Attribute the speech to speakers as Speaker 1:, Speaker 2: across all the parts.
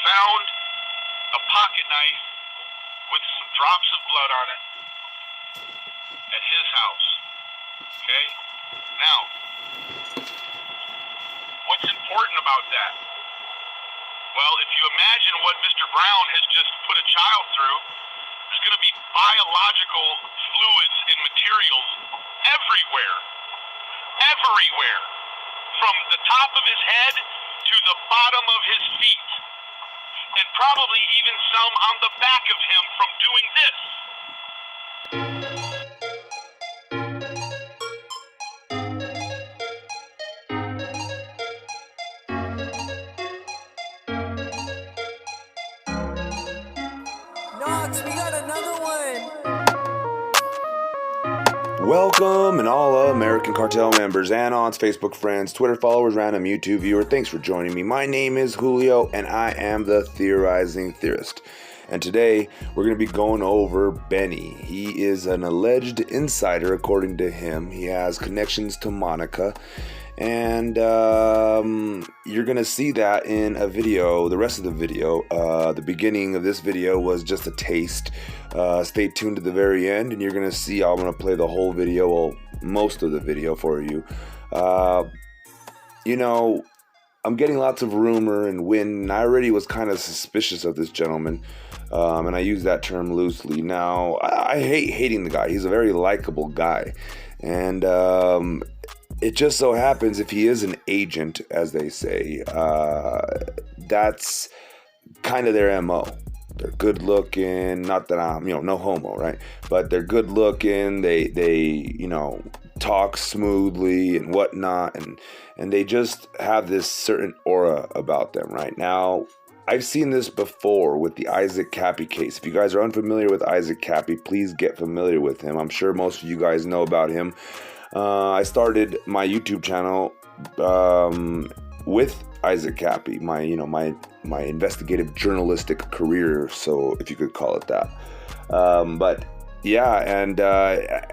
Speaker 1: found a pocket knife with some drops of blood on it at his house. Okay? Now, what's important about that? Well, if you imagine what Mr. Brown has just put a child through, there's going to be biological fluids and materials everywhere. Everywhere. From the top of his head to the bottom of his feet. And probably even some on the back of him from doing this.
Speaker 2: Knox, we got another one.
Speaker 3: Welcome and all American Cartel members, Anons, Facebook friends, Twitter followers, random YouTube viewer. Thanks for joining me. My name is Julio and I am the Theorizing Theorist. And today we're going to be going over Benny. He is an alleged insider according to him. He has connections to Monica. And you're going to see that in a video, the rest of the video. The beginning of this video was just a taste. Stay tuned to the very end and you're going to see I'm going to play the whole video, well, most of the video for you. You know, I'm getting lots of rumor and wind, and I already was kind of suspicious of this gentleman. And I use that term loosely. Now, I hate hating the guy. He's a very likable guy. And it just so happens if he is an agent, as they say, that's kind of their MO. They're good looking, not that I'm, no homo, right? But they're good looking, they talk smoothly and whatnot, and they just have this certain aura about them right now. I've seen this before with the Isaac Cappy case. If you guys are unfamiliar with Isaac Cappy, please get familiar with him. I'm sure most of you guys know about him. I started my YouTube channel with Isaac Cappy, my investigative journalistic career, so if you could call it that. But yeah, and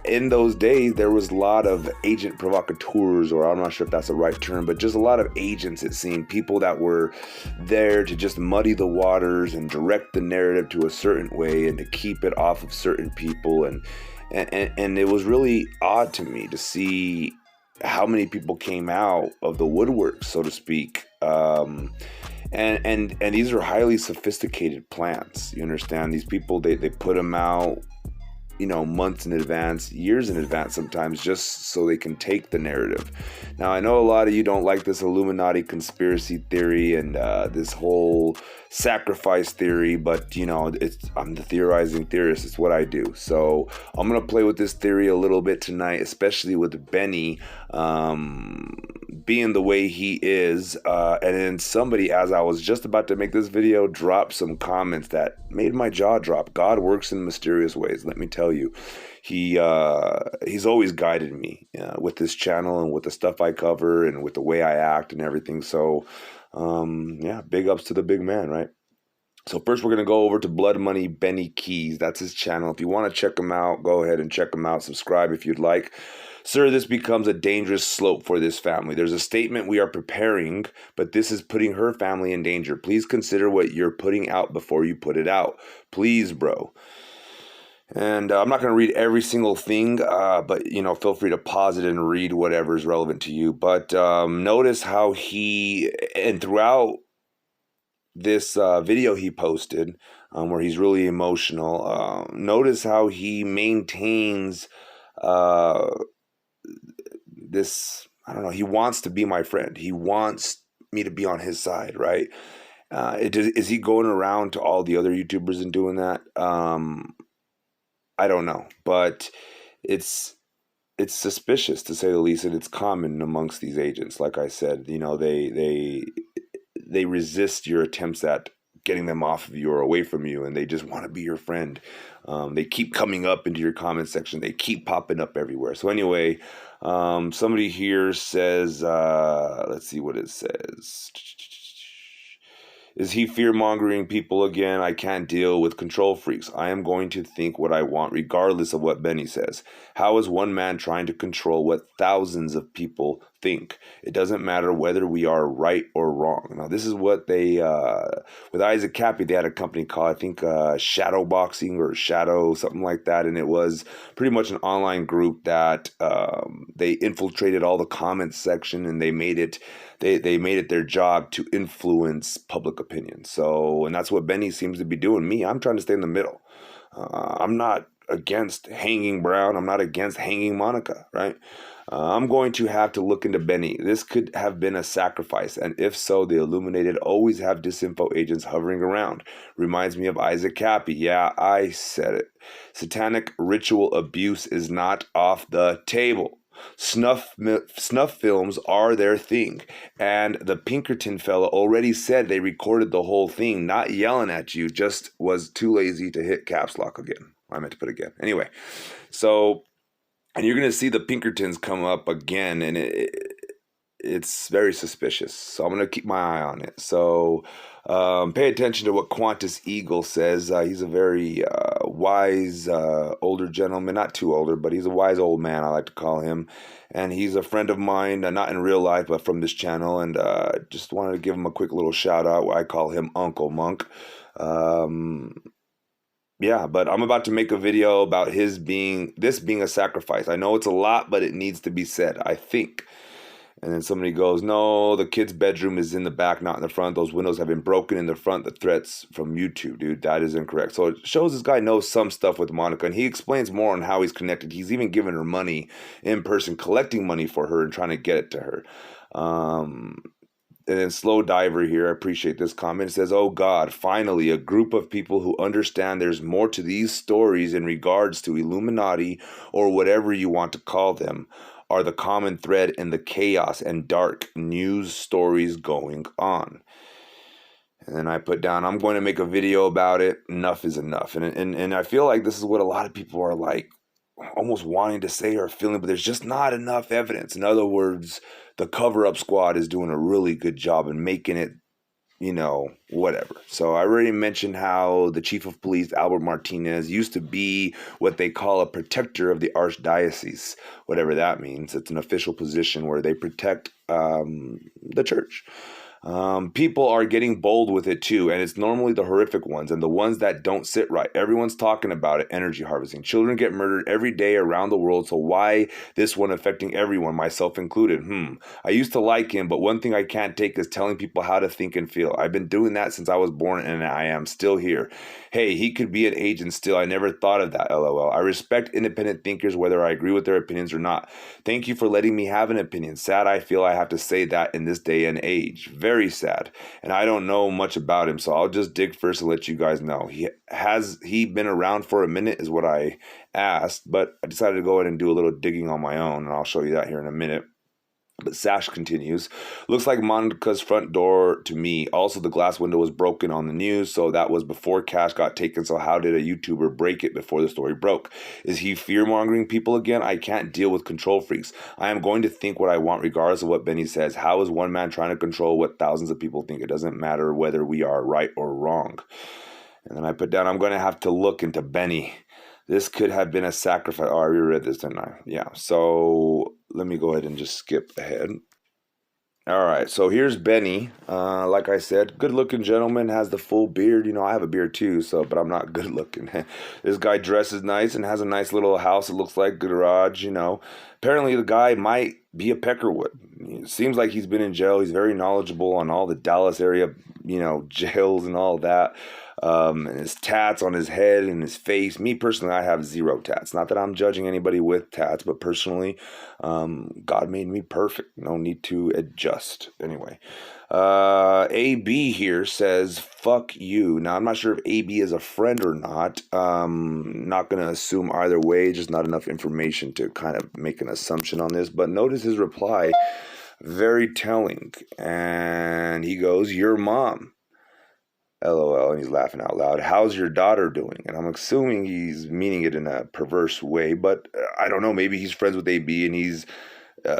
Speaker 3: in those days there was a lot of agent provocateurs, or I'm not sure if that's the right term, but just a lot of agents, it seemed, people that were there to just muddy the waters and direct the narrative to a certain way and to keep it off of certain people, and it was really odd to me to see how many people came out of the woodwork, so to speak. And these are highly sophisticated plans. You understand? These people, they put them out, months in advance, years in advance sometimes, just so they can take the narrative. Now, I know a lot of you don't like this Illuminati conspiracy theory and this whole sacrifice theory, but I'm the Theorizing Theorist. It's what I do. So I'm gonna play with this theory a little bit tonight, especially with Benny being the way he is, and then somebody, as I was just about to make this video, dropped some comments that made my jaw drop. God works in mysterious ways, let me tell you. He's always guided me with this channel and with the stuff I cover and with the way I act and everything. So yeah, big ups to the big man, right? So first we're going to go over to Blood Money Benny Keys. That's his channel. If you want to check him out, go ahead and check him out. Subscribe if you'd like. Sir, this becomes a dangerous slope for this family. There's a statement we are preparing, but this is putting her family in danger. Please consider what you're putting out before you put it out. Please, bro. And I'm not going to read every single thing, but, feel free to pause it and read whatever is relevant to you. But notice how and throughout this video he posted, where he's really emotional, notice how he maintains this, I don't know, he wants to be my friend. He wants me to be on his side, right? Is he going around to all the other YouTubers and doing that? I don't know, but it's suspicious, to say the least, and it's common amongst these agents. Like I said, they resist your attempts at getting them off of you or away from you, and they just want to be your friend. They keep coming up into your comment section. They keep popping up everywhere. So anyway, somebody here says, let's see what it says. Is he fear-mongering people again? I can't deal with control freaks. I am going to think what I want regardless of what Benny says. How is one man trying to control what thousands of people think. It doesn't matter whether we are right or wrong. Now, this is what they, with Isaac Cappy, they had a company called, I think, Shadow Boxing or Shadow, something like that. And it was pretty much an online group that they infiltrated all the comments section, and they made it their job to influence public opinion. So, and that's what Benny seems to be doing. I'm trying to stay in the middle. I'm not against hanging Brown. I'm not against hanging Monica, right? I'm going to have to look into Benny. This could have been a sacrifice, and if so, the Illuminated always have disinfo agents hovering around. Reminds me of Isaac Cappy. Yeah, I said it. Satanic ritual abuse is not off the table. Snuff films are their thing, and the Pinkerton fella already said they recorded the whole thing, not yelling at you, just was too lazy to hit caps lock again. I meant to put again. Anyway, so, and you're going to see the Pinkertons come up again, and it's very suspicious. So I'm going to keep my eye on it. So pay attention to what Qantas Eagle says. He's a very wise older gentleman, not too older, but he's a wise old man, I like to call him. And he's a friend of mine, not in real life, but from this channel. And just wanted to give him a quick little shout out. I call him Uncle Monk. Yeah, but I'm about to make a video about this being a sacrifice. I know it's a lot, but it needs to be said, I think. And then somebody goes, no, the kid's bedroom is in the back, not in the front. Those windows have been broken in the front. The threats from YouTube, dude. That is incorrect. So it shows this guy knows some stuff with Monica, and he explains more on how he's connected. He's even given her money in person, collecting money for her and trying to get it to her. And then Slow Diver here, I appreciate this comment. It says, oh God, finally, a group of people who understand there's more to these stories in regards to Illuminati or whatever you want to call them are the common thread in the chaos and dark news stories going on. And then I put down, I'm going to make a video about it. Enough is enough. And I feel like this is what a lot of people are like almost wanting to say or feeling, but there's just not enough evidence. In other words, the cover-up squad is doing a really good job in making it, whatever. So I already mentioned how the chief of police, Albert Martinez, used to be what they call a protector of the archdiocese, whatever that means. It's an official position where they protect the church. People are getting bold with it too, and it's normally the horrific ones and the ones that don't sit right. Everyone's talking about it, energy harvesting. Children get murdered every day around the world, so why this one affecting everyone, myself included? I used to like him, but one thing I can't take is telling people how to think and feel. I've been doing that since I was born, and I am still here. Hey, he could be an agent still. I never thought of that, LOL. I respect independent thinkers, whether I agree with their opinions or not. Thank you for letting me have an opinion. Sad I feel I have to say that in this day and age. Very sad. And I don't know much about him, so I'll just dig first and let you guys know. Has he been around for a minute is what I asked, but I decided to go ahead and do a little digging on my own, and I'll show you that here in a minute. But Sash continues, looks like Monica's front door to me. Also, the glass window was broken on the news, so that was before Cash got taken. So how did a YouTuber break it before the story broke? Is he fear-mongering people again? I can't deal with control freaks. I am going to think what I want regardless of what Benny says. How is one man trying to control what thousands of people think? It doesn't matter whether we are right or wrong. And then I put down, I'm going to have to look into Benny. This could have been a sacrifice. Oh, I reread this, didn't I? Yeah, so let me go ahead and just skip ahead. All right, so here's Benny. Like I said, good-looking gentleman, has the full beard. I have a beard too, but I'm not good-looking. This guy dresses nice and has a nice little house. It looks like garage, Apparently, the guy might be a Peckerwood. It seems like he's been in jail. He's very knowledgeable on all the Dallas area, jails and all that. And his tats on his head and his face. Me personally, I have 0 tats. Not that I'm judging anybody with tats, but personally, God made me perfect. No need to adjust. Anyway, AB here says, fuck you. Now, I'm not sure if AB is a friend or not. Not going to assume either way. Just not enough information to kind of make an assumption on this. But notice his reply. Very telling. And he goes, your mom. LOL, and he's laughing out loud. How's your daughter doing? And I'm assuming he's meaning it in a perverse way, but I don't know. Maybe he's friends with AB and he's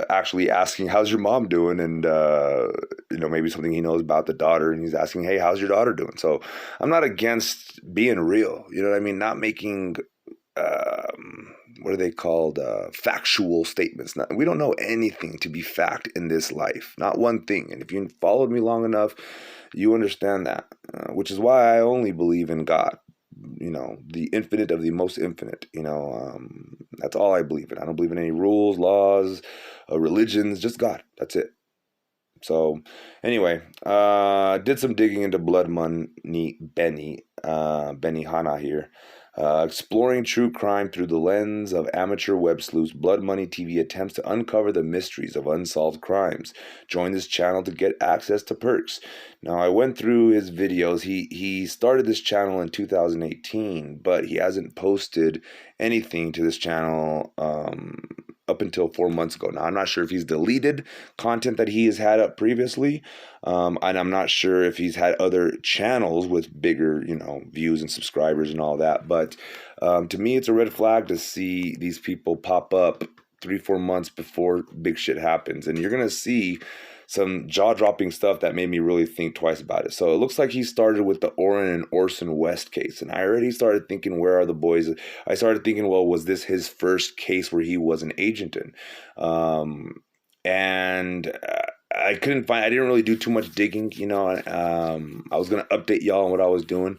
Speaker 3: actually asking, how's your mom doing? And, maybe something he knows about the daughter, and he's asking, hey, how's your daughter doing? So I'm not against being real. You know what I mean? Not making, what are they called? Factual statements. We don't know anything to be fact in this life, not one thing. And if you followed me long enough, you understand that, which is why I only believe in God. The infinite of the most infinite. That's all I believe in. I don't believe in any rules, laws, religions, just God. That's it. So anyway, did some digging into Blood Money Benny Hana here. Exploring true crime through the lens of amateur web sleuths, Blood Money TV attempts to uncover the mysteries of unsolved crimes. Join this channel to get access to perks. Now, I went through his videos. He started this channel in 2018, but he hasn't posted anything to this channel up until 4 months ago. Now, I'm not sure if he's deleted content that he has had up previously, and I'm not sure if he's had other channels with bigger, views and subscribers and all that. But to me, it's a red flag to see these people pop up 3-4 months before big shit happens. And you're going to see some jaw-dropping stuff that made me really think twice about it. So it looks like he started with the Orrin and Orson West case. And I already started thinking, where are the boys? I started thinking, well, was this his first case where he was an agent in? I couldn't find, I didn't really do too much digging, I was going to update y'all on what I was doing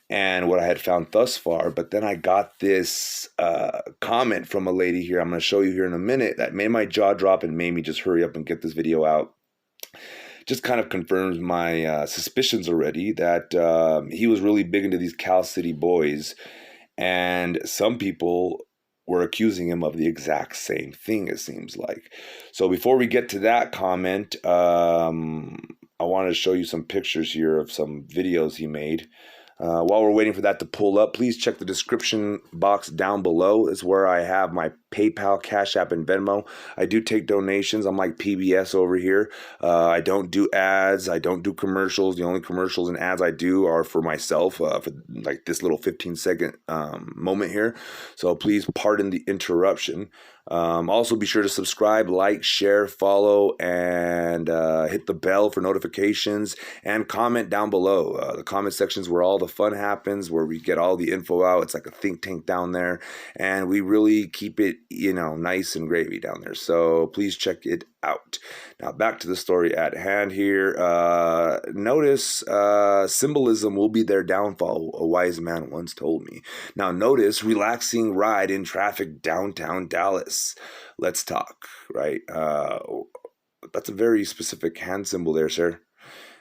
Speaker 3: and what I had found thus far. But then I got this comment from a lady here, I'm going to show you here in a minute, that made my jaw drop and made me just hurry up and get this video out. Just kind of confirms my suspicions already that he was really big into these Cal City boys, and some people were accusing him of the exact same thing, it seems like. So before we get to that comment, I wanted to show you some pictures here of some videos he made. While we're waiting for that to pull up, please check the description box down below. It's where I have my PayPal, Cash App, and Venmo. I do take donations. I'm like PBS over here. I don't do ads. I don't do commercials. The only commercials and ads I do are for myself, for like this little 15-second moment here. So please pardon the interruption. Also, be sure to subscribe, like, share, follow, and hit the bell for notifications, and comment down below. The comment section is where all the fun happens, where we get all the info out. It's like a think tank down there, and we really keep it, nice and gravy down there. So please check it out. Now back to the story at hand here. Notice symbolism will be their downfall, a wise man once told me. Now notice relaxing ride in traffic downtown Dallas. Let's talk, right? That's a very specific hand symbol there, sir.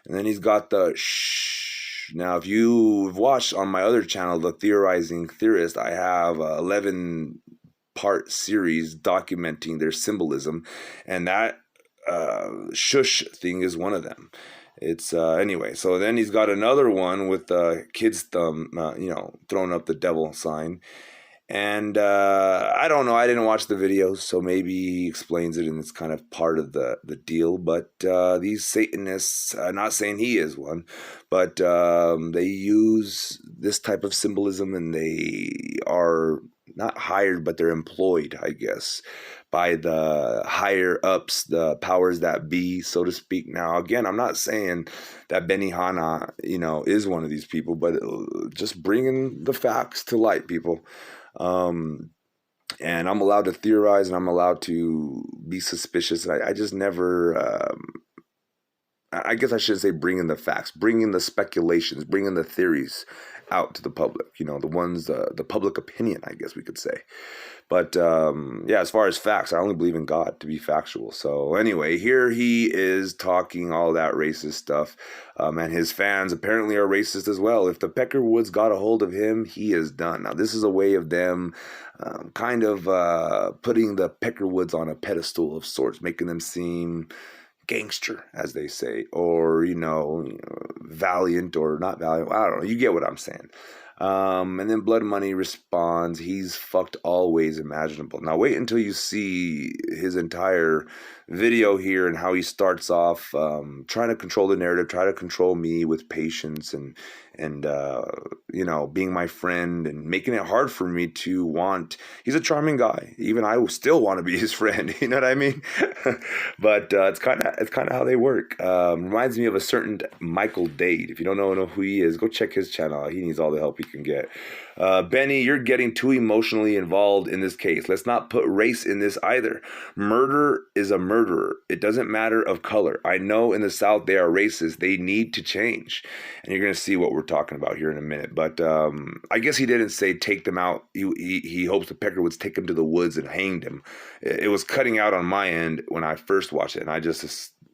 Speaker 3: And then he's got the shh. Now, if you've watched on my other channel, The Theorizing Theorist, I have 11-part series documenting their symbolism, and that shush thing is one of them. It's anyway. So then he's got another one with the kid's thumb, throwing up the devil sign. And I don't know. I didn't watch the videos, so maybe he explains it and it's kind of part of the deal. But these Satanists, not saying he is one, but they use this type of symbolism, and they are not hired, but they're employed, I guess, by the higher ups, the powers that be, so to speak. Now, again, I'm not saying that Benny Hana, is one of these people, but just bringing the facts to light, people. And I'm allowed to theorize, and I'm allowed to be suspicious. And I just never, I guess I should say bringing the facts, bringing the speculations, bringing the theories out to the public, the ones, the public opinion, I guess we could say. But yeah, as far as facts, I only believe in God to be factual. So anyway, here he is talking all that racist stuff, and his fans apparently are racist as well. If the Peckerwoods got a hold of him, he is done. Now, this is a way of them kind of putting the Peckerwoods on a pedestal of sorts, making them seem gangster, as they say, or valiant or not valiant. I don't know. You get what I'm saying. And then Blood Money responds, he's fucked all ways imaginable. Now wait until you see his entire video here and how he starts off trying to control the narrative, try to control me with patience and being my friend and making it hard for me to want. He's a charming guy. Even I still want to be his friend. You know what I mean? But it's kind of how they work. Reminds me of a certain Michael Dade. If you don't know who he is, go check his channel. He needs all the help he can get. Benny, you're getting too emotionally involved in this case. Let's not put race in this either. Murder is a murderer. It doesn't matter of color. I know in the South they are racist. They need to change. And you're going to see what we're talking about here in a minute. But I guess he didn't say take them out. He hopes the Peckerwoods take him to the woods and hanged him. It was cutting out on my end when I first watched it. And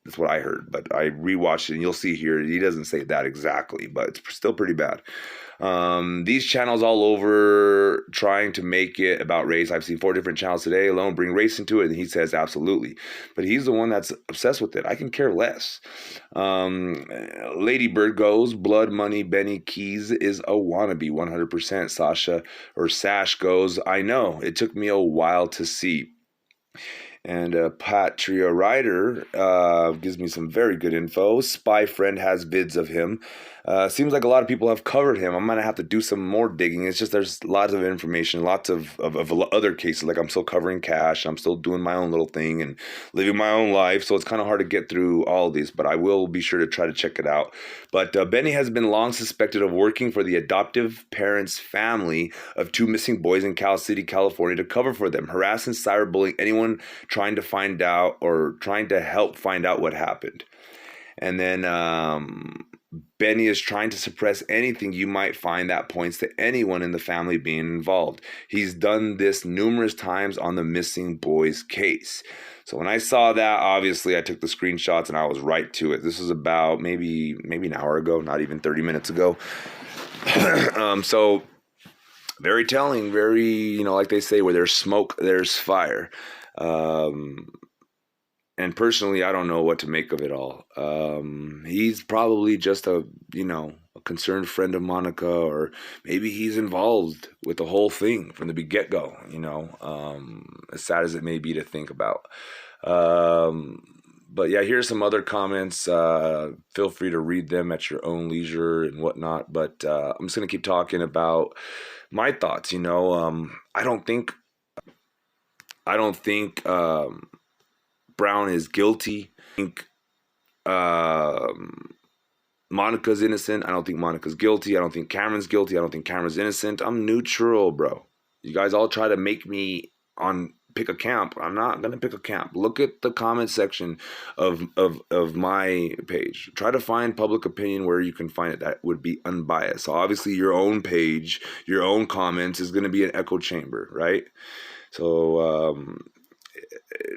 Speaker 3: that's what I heard. But I rewatched it and you'll see here he doesn't say that exactly. But it's still pretty bad. These channels all over trying to make it about race. I've seen 4 different channels today alone bring race into it, and he says absolutely. But he's the one that's obsessed with it. I can care less. Lady Bird goes, Blood Money Benny Keys is a wannabe, 100%. Sasha or Sash goes, I know. It took me a while to see. And Patria Ryder gives me some very good info. Spy Friend has vids of him. Seems like a lot of people have covered him. I'm going to have to do some more digging. It's just there's lots of information, lots of other cases. Like I'm still covering Cash. I'm still doing my own little thing and living my own life. So it's kind of hard to get through all of these. But I will be sure to try to check it out. But Benny has been long suspected of working for the adoptive parents' family of 2 missing boys in Cal City, California to cover for them, harass and cyberbullying anyone trying to find out or trying to help find out what happened. And then Benny is trying to suppress anything you might find that points to anyone in the family being involved. He's done this numerous times on the missing boys case. So when I saw that, obviously I took the screenshots and I was right to it. This was about maybe an hour ago, not even 30 minutes ago. So very telling, very, like they say, where there's smoke, there's fire. And personally, I don't know what to make of it all. He's probably just a concerned friend of Monica, or maybe he's involved with the whole thing from the get-go, as sad as it may be to think about. But yeah, here's some other comments. Feel free to read them at your own leisure and whatnot. But I'm just going to keep talking about my thoughts. I don't think Brown is guilty. I think Monica's innocent. I don't think Monica's guilty. I don't think Cameron's guilty. I don't think Cameron's innocent. I'm neutral, bro. You guys all try to make me pick a camp. I'm not gonna pick a camp. Look at the comment section of my page. Try to find public opinion where you can find it that would be unbiased. So obviously your own page, your own comments is gonna be an echo chamber, right? So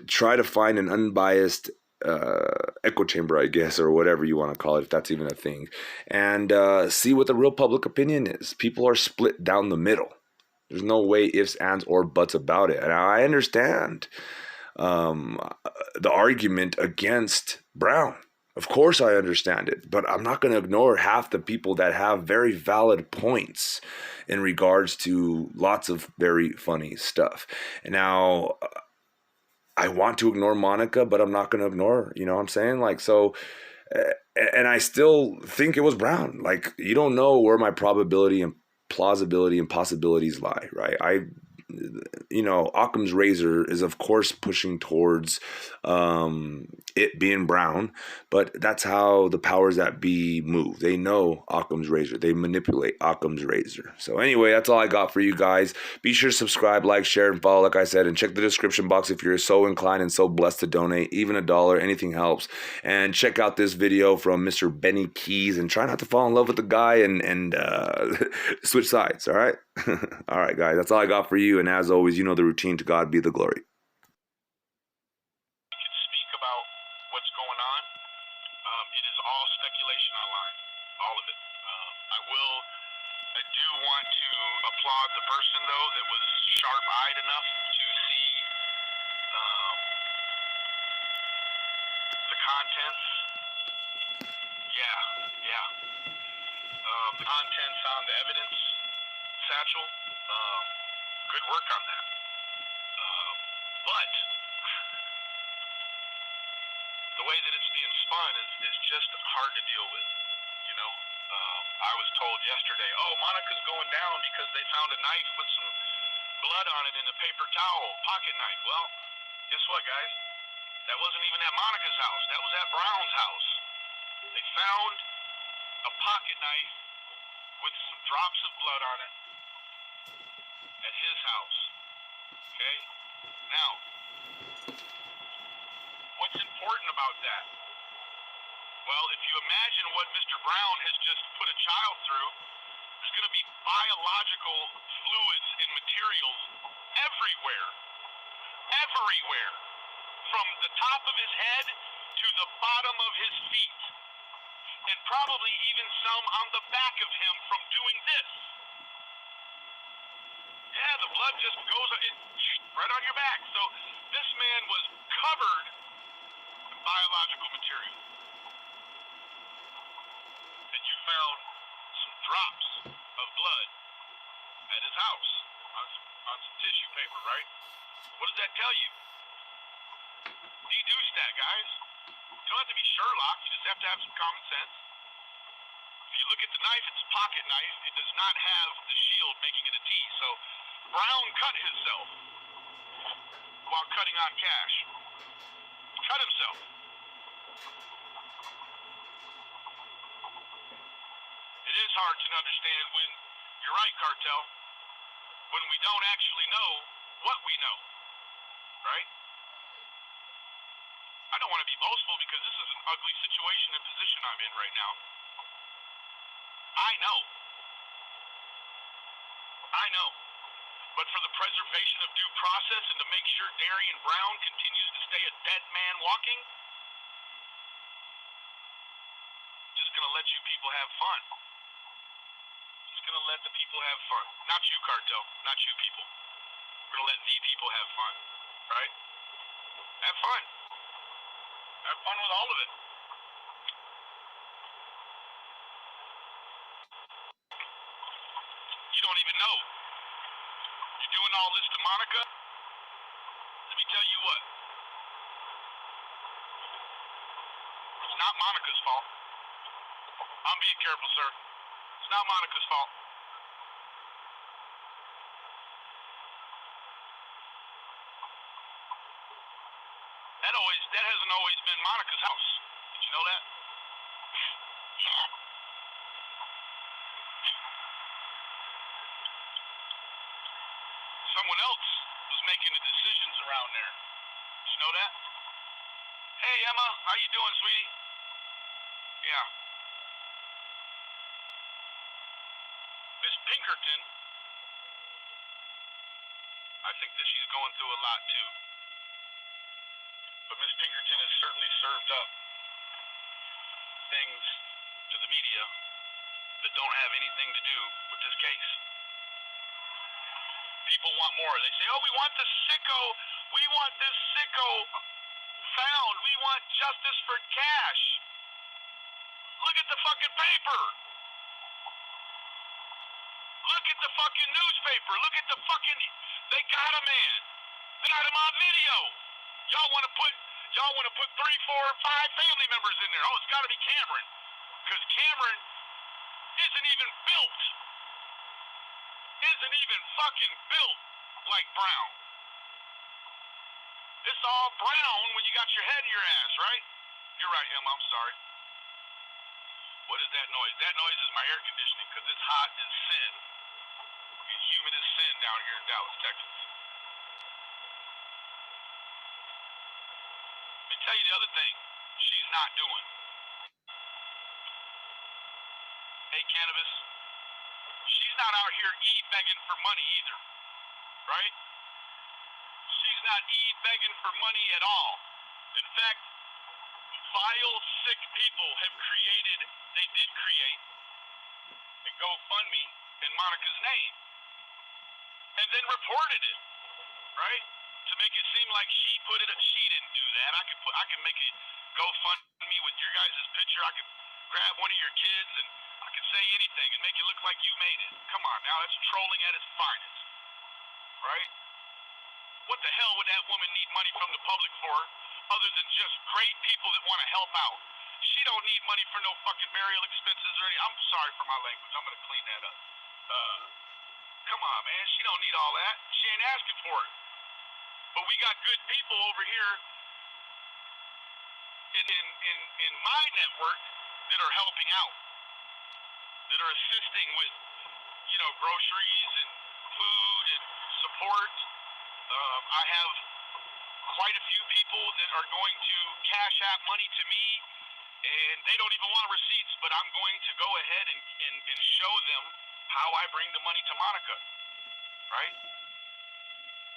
Speaker 3: try to find an unbiased echo chamber, I guess, or whatever you want to call it, if that's even a thing, and see what the real public opinion is. People are split down the middle. There's no way ifs, ands, or buts about it. And I understand the argument against Brown. Of course I understand it, but I'm not going to ignore half the people that have very valid points in regards to lots of very funny stuff. And now I want to ignore Monica, but I'm not going to ignore her. You know what I'm saying? And I still think it was Brown. You don't know where my probability and plausibility and possibilities lie, right? Occam's razor is of course pushing towards it being Brown, but that's how the powers that be move. They know Occam's razor. They manipulate Occam's razor. So anyway, that's all I got for you guys. Be sure to subscribe, like, share, and follow, like I said, and check the description box if you're so inclined and so blessed to donate. Even $1, anything helps. And check out this video from Mr. Benny Keys, and try not to fall in love with the guy and switch sides, all right? All right, guys, that's all I got for you. And as always, you know the routine. To God be the glory.
Speaker 1: Can speak about what's going on. It is all speculation online, all of it. I do want to applaud the person, though, that was sharp-eyed enough to see the contents. Yeah. The contents on the evidence satchel. Good work on that. But the way that it's being spun is just hard to deal with, I was told yesterday, oh, Monica's going down because they found a knife with some blood on it in a paper towel, pocket knife. Well, guess what, guys? That wasn't even at Monica's house. That was at Brown's house. They found a pocket knife with some drops of blood on it at his house. Okay? Now, what's important about that? Well, if you imagine what Mr. Brown has just put a child through, there's going to be biological fluids and materials everywhere. Everywhere. From the top of his head to the bottom of his feet. And probably even some on the back of him from doing this. Yeah, the blood just goes right on your back. So this man was covered in biological material. And you found some drops of blood at his house on some tissue paper, right? What does that tell you? Deduce that, guys. You don't have to be Sherlock. You just have to have some common sense. If you look at the knife, it's a pocket knife. It does not have the shield making it a T. So Brown cut himself while cutting on Cash. Cut himself. It is hard to understand when, you're right, Cartel, when we don't actually know what we know, right? I don't want to be boastful because this is an ugly situation and position I'm in right now. I know. But for the preservation of due process and to make sure Darian Brown continues to stay a dead man walking, just going to let you people have fun. Just going to let the people have fun. Not you, Cartel. Not you people. We're going to let the people have fun. Right? Have fun. Have fun with all of it. You don't even know. You're doing all this to Monica? Let me tell you what. It's not Monica's fault. I'm being careful, sir. It's not Monica's fault. That hasn't always been Monica's house. Did you know that? Someone else was making the decisions around there. Did you know that? Hey, Emma, how you doing, sweetie? Yeah. Miss Pinkerton, I think that she's going through a lot, too. But Miss Pinkerton has certainly served up things to the media that don't have anything to do with this case. People want more. They say, oh, we want the sicko. We want this sicko found. We want justice for Cash. Look at the fucking paper. Look at the fucking newspaper. Look at the fucking... They got a man. They got him on video. Y'all want to put 3, 4, 5 family members in there. Oh, it's got to be Cameron. Because Cameron isn't even built. Isn't even fucking built like Brown. It's all brown when you got your head in your ass, right? You're right, Emma. I'm sorry. What is that noise? That noise is my air conditioning because it's hot as sin. And humid as sin down here in Dallas, Texas. Let me tell you the other thing she's not doing. Hey, Cannabis, she's not out here begging for money either, right? She's not begging for money at all. In fact, vile, sick people they did create a GoFundMe in Monica's name and then reported it, right? To make it seem like she put it up. She didn't do that. I can make a GoFundMe with your guys' picture. I could grab one of your kids and I could say anything and make it look like you made it. Come on now, that's trolling at its finest, right? What the hell would that woman need money from the public for other than just great people that want to help out? She don't need money for no fucking burial expenses or anything. I'm sorry for my language. I'm gonna clean that up. Come on, man. She don't need all that. She ain't asking for it. But we got good people over here in my network that are helping out, that are assisting with, you know, groceries and food and support. I have quite a few people that are going to cash app money to me, and they don't even want receipts, but I'm going to go ahead and show them how I bring the money to Monica, right?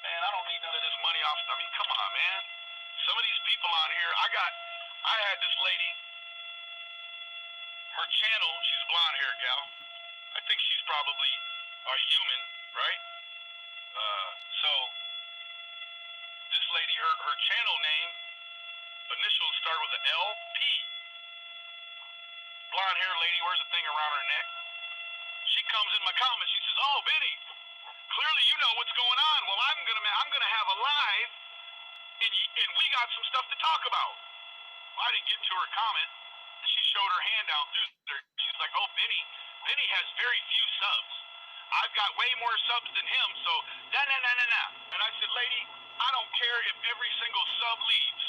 Speaker 1: Man, I don't need none of this money off. I mean, come on, man. Some of these people on here, I had this lady, her channel, she's a blonde hair gal. I think she's probably a human, right? So this lady, her channel name, initials start with an LP. Blonde hair lady wears a thing around her neck. She comes in my comments, she says, "Oh, Benny, clearly you know what's going on. Well, I'm gonna have a live, and we got some stuff to talk about." Well, I didn't get to her comment, and she showed her hand out through there. She's like, "Oh, Benny has very few subs. I've got way more subs than him, so nah." And I said, "Lady, I don't care if every single sub leaves.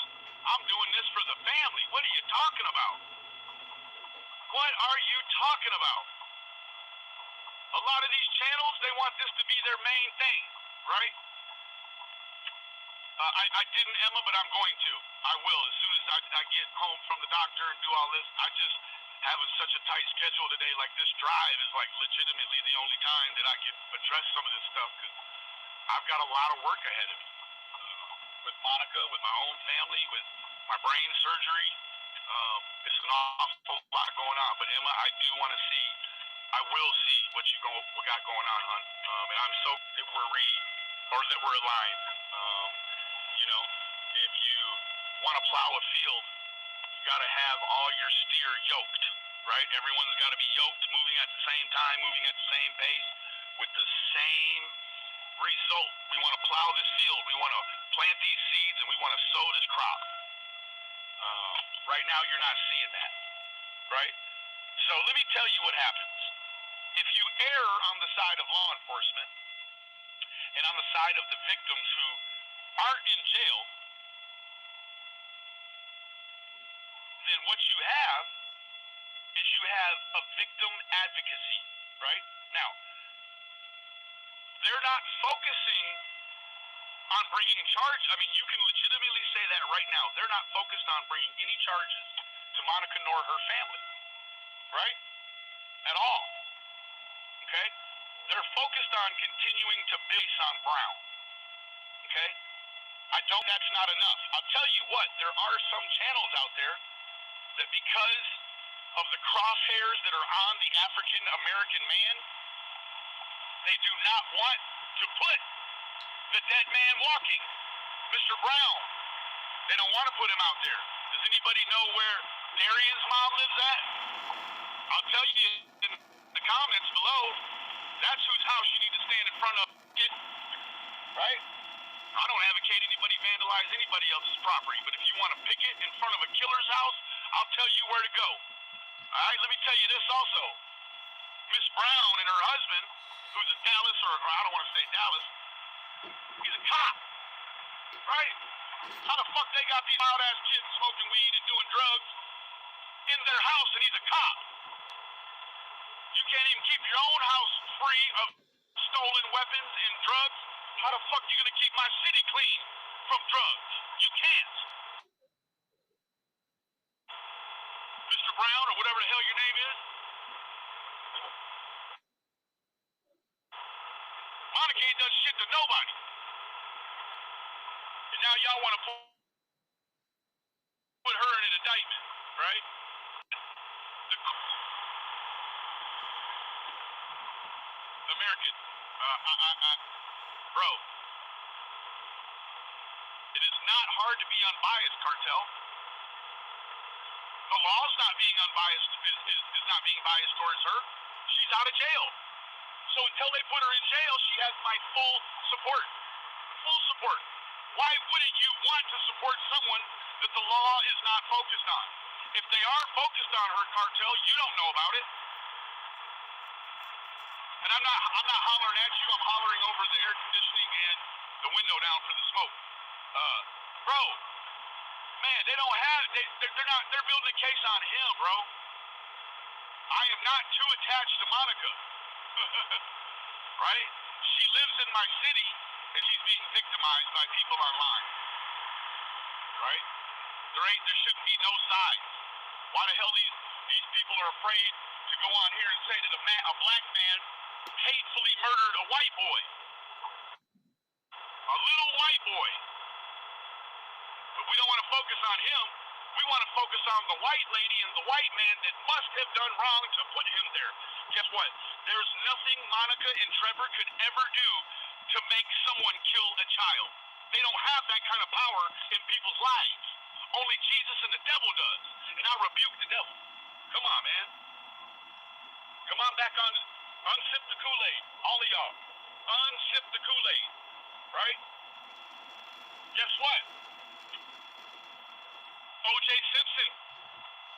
Speaker 1: I'm doing this for the family. What are you talking about? What are you talking about? A lot of these channels, they want this to be their main thing, right? I didn't, Emma, but I'm going to. I will. As soon as I get home from the doctor and do all this, I just have such a tight schedule today. Like, this drive is like legitimately the only time that I can address some of this stuff, because I've got a lot of work ahead of me. With Monica, with my own family, with my brain surgery. It's an awful lot going on. But Emma, I do want to see, I will see what we got going on, hon. And I'm so that we're aligned. You know, if you want to plow a field, you got to have all your steer yoked, right? Everyone's got to be yoked, moving at the same time, moving at the same pace, with the same result. We want to plow this field. We want to plant these seeds, and we want to sow this crop. Right now, you're not seeing that, right? So let me tell you what happens. If you err on the side of law enforcement and on the side of the victims who aren't in jail, then what you have is you have a victim advocacy, right? Now, they're not focusing on bringing charge. I mean, you can legitimately say that right now. They're not focused on bringing any charges to Monica nor her family, right? At all. Okay? They're focused on continuing to base on Brown. Okay? That's not enough. I'll tell you what, there are some channels out there that, because of the crosshairs that are on the African American man, they do not want to put the dead man walking, Mr. Brown. They don't want to put him out there. Does anybody know where Darian's mom lives at? I'll tell you in the comments below. That's whose house you need to stand in front of, right? I don't advocate anybody vandalize anybody else's property, but if you want to picket in front of a killer's house, I'll tell you where to go. All right, let me tell you this also. Miss Brown and her husband, who's a Dallas, or I don't want to say Dallas, he's a cop, right? How the fuck they got these wild-ass kids smoking weed and doing drugs in their house, and he's a cop? You can't even keep your own house free of stolen weapons and drugs. How the fuck you gonna keep my city clean from drugs? You can't. Mr. Brown, or whatever the hell your name is. Monica ain't done shit to nobody. And now y'all want to put her in an indictment, right? American, bro, it is not hard to be unbiased, Cartel. The law's not being unbiased, is not being biased towards her. She's out of jail. So until they put her in jail, she has my full support. Full support. Why wouldn't you want to support someone that the law is not focused on? If they are focused on her, Cartel, you don't know about it. And I'm not hollering at you. I'm hollering over the air conditioning and the window down for the smoke. Bro, man, they don't have. They're building a case on him, bro. I am not too attached to Monica. Right? She lives in my city, and she's being victimized by people online. Right? There shouldn't be no sides. Why the hell these people are afraid to go on here and say that a black man hatefully murdered a white boy? A little white boy. But we don't want to focus on him. We want to focus on the white lady and the white man that must have done wrong to put him there. Guess what? There's nothing Monica and Trevor could ever do to make someone kill a child. They don't have that kind of power in people's lives. Only Jesus and the devil does. And I rebuke the devil. Come on, man. Come on back on. Unsip the Kool-Aid. All of y'all. Unsip the Kool-Aid. Right? Guess what? O.J. Simpson.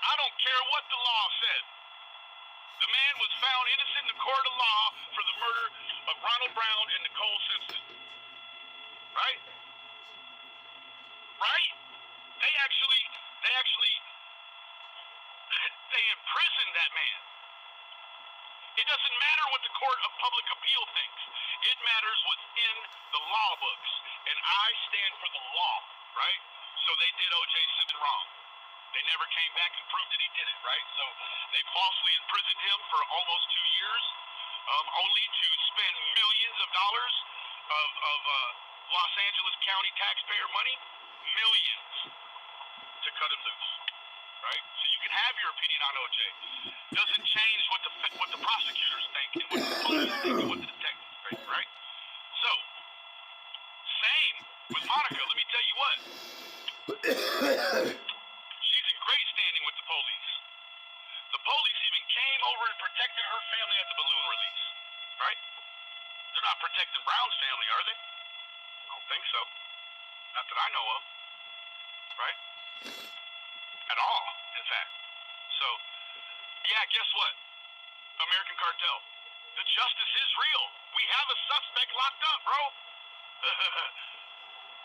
Speaker 1: I don't care what the law says. The man was found innocent in the court of law for the murder of Ronald Brown and Nicole Simpson. Right? Right? They imprisoned that man. It doesn't matter what the Court of Public Appeal thinks. It matters what's in the law books. And I stand for the law, right? So they did O.J. Simpson wrong. They never came back and proved that he did it, right? So they falsely imprisoned him for almost 2 years, only to spend millions of dollars of Los Angeles County taxpayer money, millions, to cut him loose, right? So you can have your opinion on O.J. Doesn't change what the prosecutors think and what the police think and what the detectives think, right? So, same with Monica. Let me tell you what. She's in great standing with the police. The police even came over and protected her family at the balloon release, right? They're not protecting Brown's family, are they? I don't think so. Not that I know of, right? At all, in fact. So, yeah, guess what? American Cartel. The justice is real. We have a suspect locked up, bro.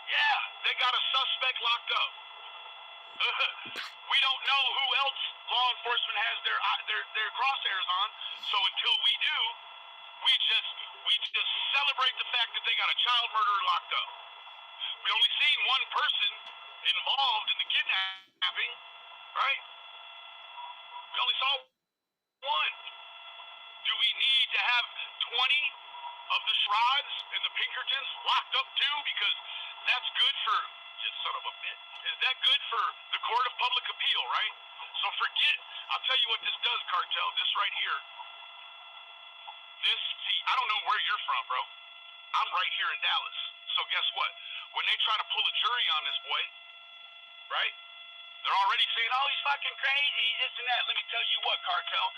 Speaker 1: Yeah, they got a suspect locked up. We don't know who else law enforcement has their crosshairs on, so until we do, we just celebrate the fact that they got a child murderer locked up. We only seen one person involved in the kidnapping, right? We only saw one. Do we need to have 20 of the Shrods and the Pinkertons locked up too? Because that's good for, just son of a bitch, is that good for the Court of Public Appeal, right? So forget, I'll tell you what this does, Cartel, this right here. See, I don't know where you're from, bro. I'm right here in Dallas. So guess what? When they try to pull a jury on this boy, right? They're already saying, oh, he's fucking crazy, this and that. Let me tell you what, Cartel.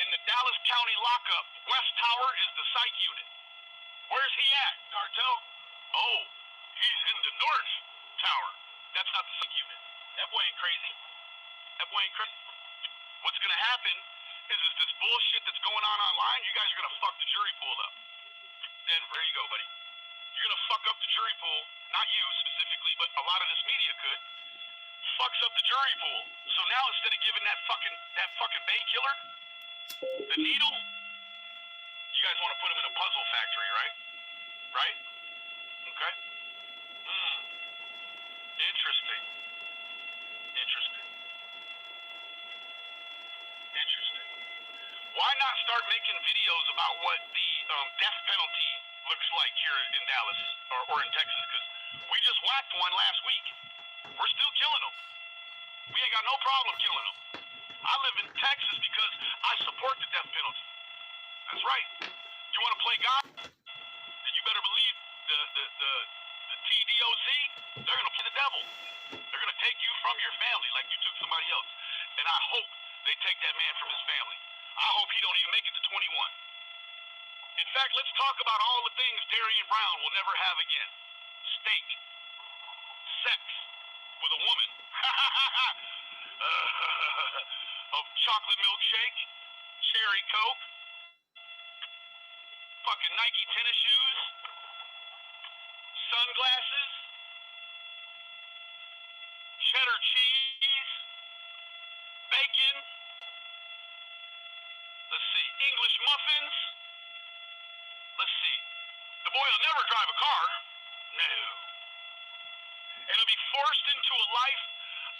Speaker 1: In the Dallas County lockup, West Tower is the psych unit. Where's he at, Cartel? Oh, he's in the North Tower. That's not the psych unit. That boy ain't crazy. That boy ain't crazy. What's going to happen is this bullshit that's going on online, you guys are going to fuck the jury pool up. Then, there you go, buddy. You're going to fuck up the jury pool. Not you specifically, but a lot of this media could. Fucks up the jury pool. So now instead of giving that fucking Bay killer the needle, you guys want to put him in a puzzle factory, right? Right? Okay. Interesting. Why not start making videos about what the death penalty looks like here in Dallas or in Texas? Because we just whacked one last week. We're still killing them. We ain't got no problem killing them. I live in Texas because I support the death penalty. That's right. You want to play God? Then you better believe the TDOC, they're going to play the devil. They're going to take you from your family like you took somebody else. And I hope they take that man from his family. I hope he don't even make it to 21. In fact, let's talk about all the things Darian Brown will never have again. Steak. Sex with a woman. Of chocolate milkshake, cherry coke, fucking Nike tennis shoes, sunglasses, cheddar cheese, bacon, let's see, English muffins, let's see. The boy will never drive a car. No. And he'll be forced into a life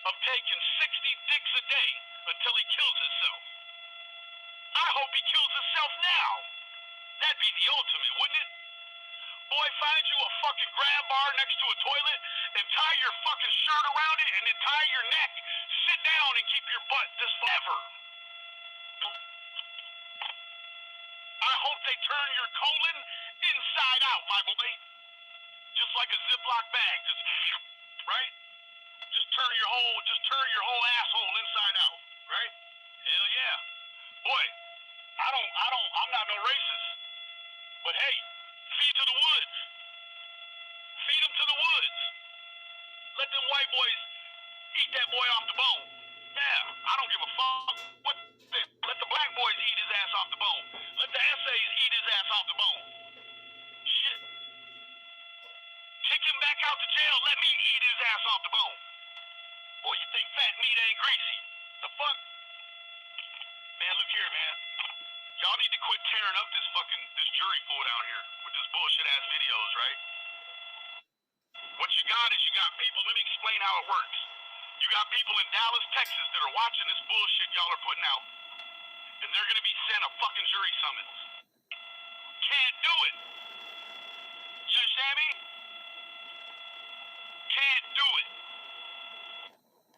Speaker 1: of taking 60 dicks a day until he kills himself. I hope he kills himself now. That'd be the ultimate, wouldn't it? Boy, find you a fucking grab bar next to a toilet and tie your fucking shirt around it and then tie your neck. Sit down and keep your butt this forever. I hope they turn your colon inside out, my boy. Just like a Ziploc bag. Just, right? Just turn your whole asshole inside out, right? Hell yeah. Boy, I'm not no racist. But hey, feed to the woods. Feed them to the woods. Let them white boys eat that boy off the bone. Yeah, I don't give a fuck. What? Let the black boys eat his ass off the bone. Let the essays eat his ass off the bone. Shit. Kick him back out to jail. Let me eat his ass off the bone. Boy, you think fat meat ain't greasy? The fuck? Man, look here, man. Y'all need to quit tearing up this jury pool down here with this bullshit ass videos, right? What you got is you got people, let me explain how it works. You got people in Dallas, Texas that are watching this bullshit y'all are putting out, and they're gonna be sent a fucking jury summons. Can't do it. You understand me? Can't do it.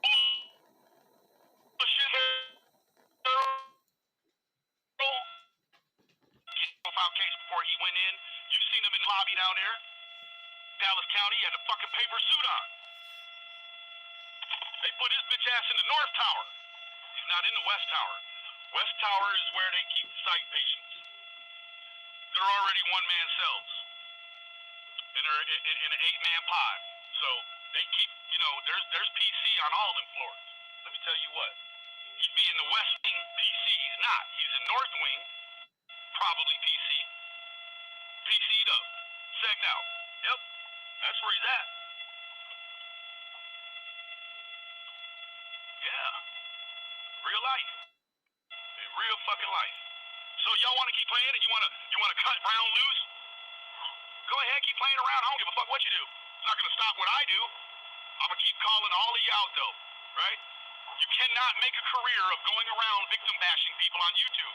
Speaker 1: Bullshit. Profile case before he went in. You seen him in the lobby down there? Dallas County, he had a fucking paper suit on. They put his bitch ass in the North Tower. He's not in the West Tower. West Tower is where they keep psych patients. They're already one-man cells. And they're in an 8-man pod. So they keep, there's PC on all them floors. Let me tell you what. He'd be in the West Wing PC. He's not. He's in North Wing, probably PC. PC'd up. Segged out. Yep. That's where he's at. Yeah. Real life. In real fucking life. So y'all want to keep playing and you want to cut Brown loose? Go ahead, keep playing around. I don't give a fuck what you do. It's not going to stop what I do. I'm going to keep calling all of you out, though. Right? You cannot make a career of going around victim bashing people on YouTube.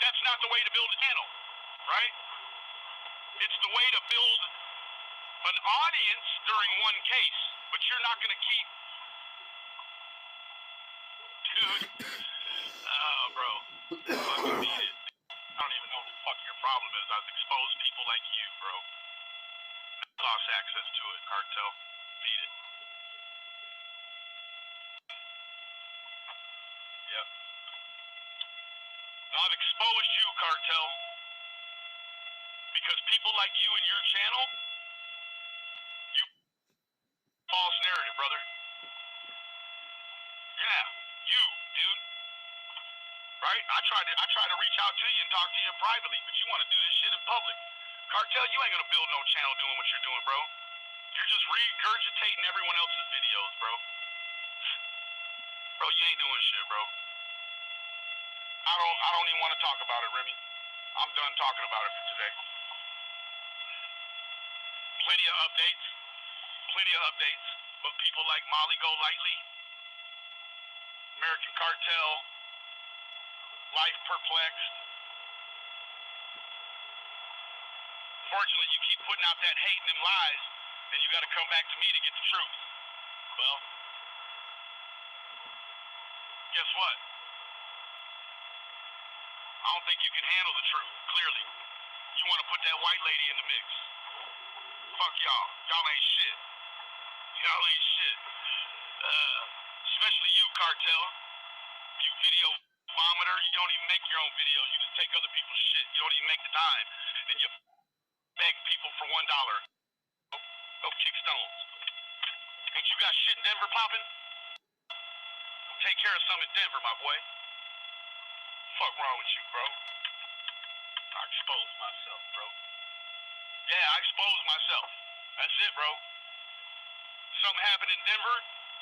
Speaker 1: That's not the way to build a channel. Right? It's the way to build an audience during one case. But you're not going to keep... Dude. Oh, bro. Fucking beat it. I don't even know what the fuck your problem is. I've exposed people like you, bro. Lost access to it, cartel. Beat it. Yep. Now, I've exposed you, cartel, because people like you and your channel, you false narrative, brother. Yeah, you, dude. Right? I try to reach out to you and talk to you privately, but you want to do this shit in public. Cartel, you ain't gonna build no channel doing what you're doing, bro. You're just regurgitating everyone else's videos, bro. Bro, you ain't doing shit, bro. I don't even want to talk about it, Remy. I'm done talking about it for today. Plenty of updates. But people like Molly Go Lightly, American Cartel, Life Perplexed. Unfortunately, you keep putting out that hate and them lies, then you got to come back to me to get the truth. Well, guess what? I don't think you can handle the truth, clearly. You want to put that white lady in the mix. Fuck y'all. Y'all ain't shit. Y'all ain't shit. Especially you, Cartel. You video vomiter. You don't even make your own videos. You just take other people's shit. You don't even make the time. Then you beg people for $1. Go kick stones. Ain't you got shit in Denver popping? take care of some in Denver, my boy. Fuck wrong with you, bro? I exposed myself, bro. Yeah, I exposed myself. That's it, bro. Something happened in Denver,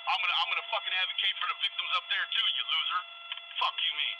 Speaker 1: I'm gonna fucking advocate for the victims up there too, you loser. Fuck you mean.